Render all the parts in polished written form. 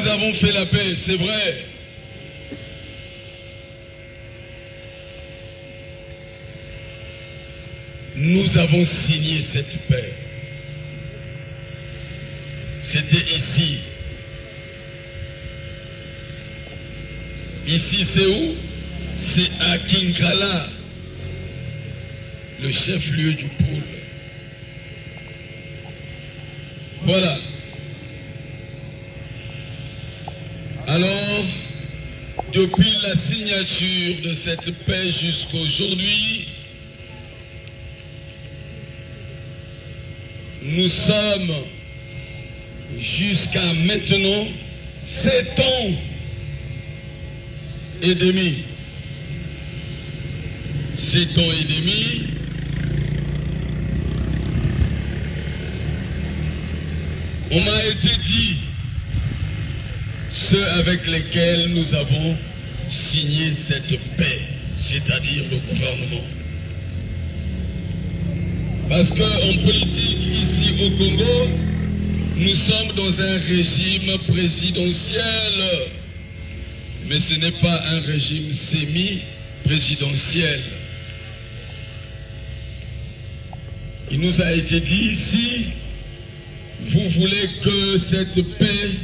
nous avons fait la paix, c'est vrai. Nous avons signé cette paix. C'était ici. Ici, c'est où? C'est à Kinkala, le chef-lieu du pôle. Voilà. Alors, depuis la signature de cette paix jusqu'à aujourd'hui, nous sommes jusqu'à maintenant 7 ans et demi. 7 ans et demi. On m'a été dit ceux avec lesquels nous avons signé cette paix, c'est-à-dire le gouvernement. Parce qu'en politique, ici au Congo, nous sommes dans un régime présidentiel, mais ce n'est pas un régime semi-présidentiel. Il nous a été dit, si vous voulez que cette paix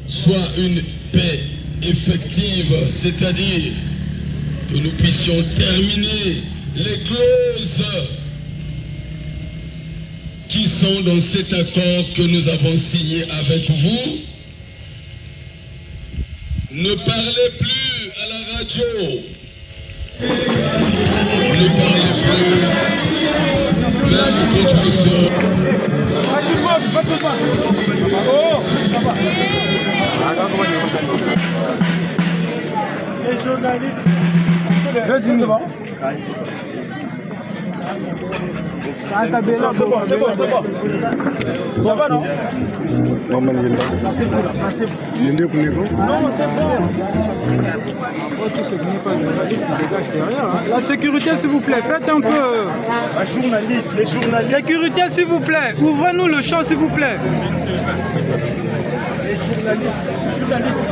soit une paix effective, c'est-à-dire que nous puissions terminer les clauses qui sont dans cet accord que nous avons signé avec vous. Ne parlez plus à la radio. Ne parlez plus, même quand nous sommes. Les journalistes. Vas-y, c'est bon. C'est bon. Ça va, non? Non, c'est bon. La sécurité, s'il vous plaît, faites un peu. Les journalistes. Sécurité, s'il vous plaît. Ouvrez-nous le champ, s'il vous plaît. Les journalistes.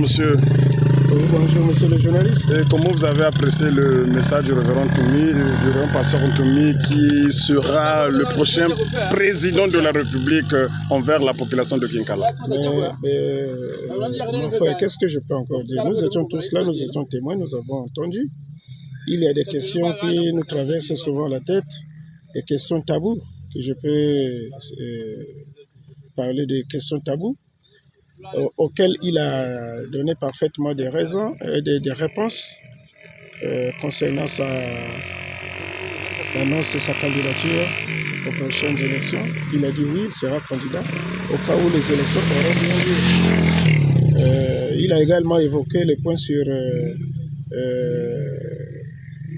monsieur. Oui, bonjour, monsieur le journaliste. Et comment vous avez apprécié le message du révérend Toumi, du révérend pasteur Toumi, qui sera le prochain président de la République envers la population de Kinkala? Mon frère, qu'est-ce que je peux encore dire? Nous étions tous là, nous étions témoins, nous avons entendu. Il y a des questions qui nous traversent souvent la tête, des questions taboues, que je peux parler de questions taboues, auxquelles il a donné parfaitement des raisons et des réponses concernant l'annonce de sa candidature aux prochaines élections. Il a dit oui, il sera candidat au cas où les élections auront bien lieu. Il a également évoqué les points sur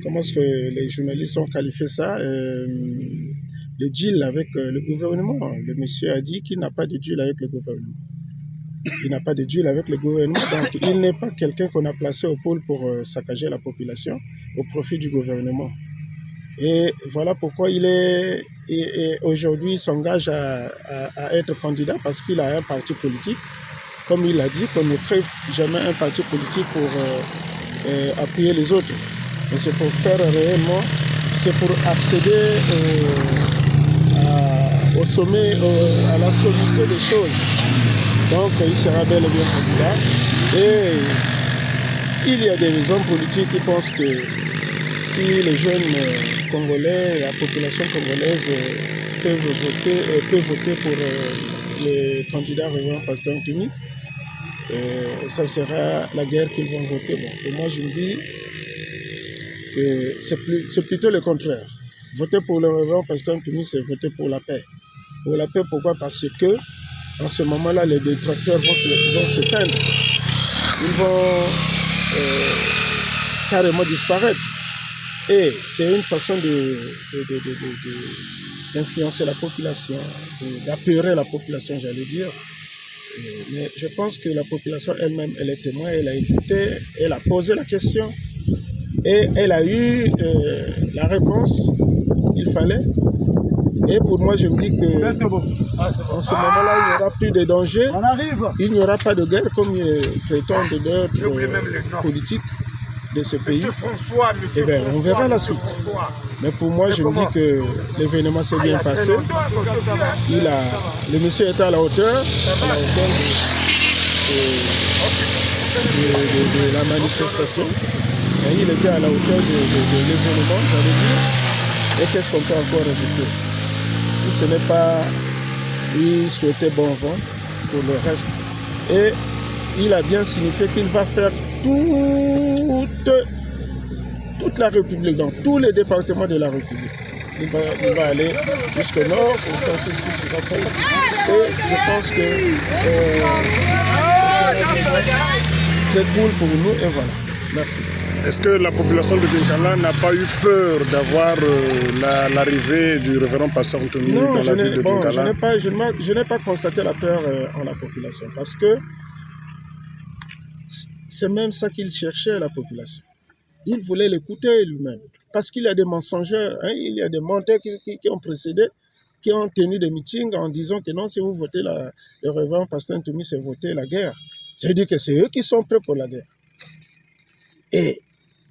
comment est-ce que les journalistes ont qualifié ça, le deal avec le gouvernement. Le monsieur a dit qu'il n'a pas de deal avec le gouvernement. Il n'a pas de deal avec le gouvernement, donc il n'est pas quelqu'un qu'on a placé au pôle pour saccager la population au profit du gouvernement. Et voilà pourquoi aujourd'hui il s'engage à être candidat, parce qu'il a un parti politique. Comme il a dit, qu'on ne crée jamais un parti politique pour appuyer les autres. Mais c'est pour faire réellement, c'est pour accéder au sommet, à la sommité des choses. Donc il sera bel et bien candidat. Et il y a des hommes politiques qui pensent que si les jeunes Congolais, la population congolaise peut voter pour les candidats révérend pasteur Toumi, ça sera la guerre qu'ils vont voter. Bon, et moi je me dis que c'est plutôt le contraire. Voter pour le révérend pasteur Toumi, c'est voter pour la paix. Pour la paix, pourquoi? Parce que en ce moment-là, les détracteurs vont s'éteindre. Ils vont carrément disparaître. Et c'est une façon d'influencer la population, d'apeurer la population, j'allais dire. Mais je pense que la population elle-même, elle est témoin, elle a écouté, elle a posé la question et elle a eu la réponse qu'il fallait. Et pour moi, je me dis que en ce moment-là, il n'y aura plus de danger, il n'y aura pas de guerre comme prétendent d'autres politiques de ce pays. Et bien, on verra la suite. Mais pour moi, je me dis que l'événement s'est bien passé. Le monsieur était à la hauteur de la manifestation. Et il était à la hauteur de l'événement, j'allais dire. Et qu'est-ce qu'on peut encore rajouter? Si ce n'est pas lui souhaiter bon vent pour le reste. Et il a bien signifié qu'il va faire toute la République, dans tous les départements de la République. Il va aller jusqu'au nord, pour faire tout ce qu'il va faire. Et je pense que c'est très cool pour nous, et voilà. Merci. Est-ce que la population de Kinkala n'a pas eu peur d'avoir l'arrivée du révérend pasteur Toumi dans la ville de Kinkala? Je n'ai pas constaté la peur en la population, parce que c'est même ça qu'il cherchait, la population. Il voulait l'écouter lui-même, parce qu'il y a des mensongeurs, hein, il y a des menteurs qui ont précédé, qui ont tenu des meetings en disant que non, si vous votez le révérend pasteur Toumi, c'est voter la guerre. Ça veut dire que c'est eux qui sont prêts pour la guerre. Et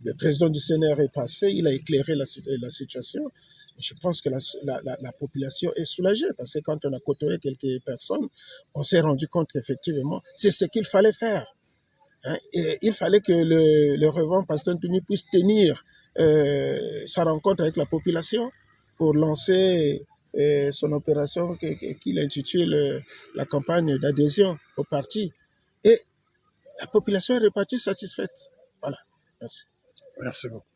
le président du CNR est passé, il a éclairé la situation. Et je pense que la population est soulagée, parce que quand on a côtoyé quelques personnes, on s'est rendu compte qu'effectivement, c'est ce qu'il fallait faire. Hein? Et il fallait que le révérend pasteur Toumi puisse tenir sa rencontre avec la population pour lancer son opération qu'il intitule la campagne d'adhésion au parti. Et la population est repartie satisfaite. Voilà. Merci. Merci beaucoup.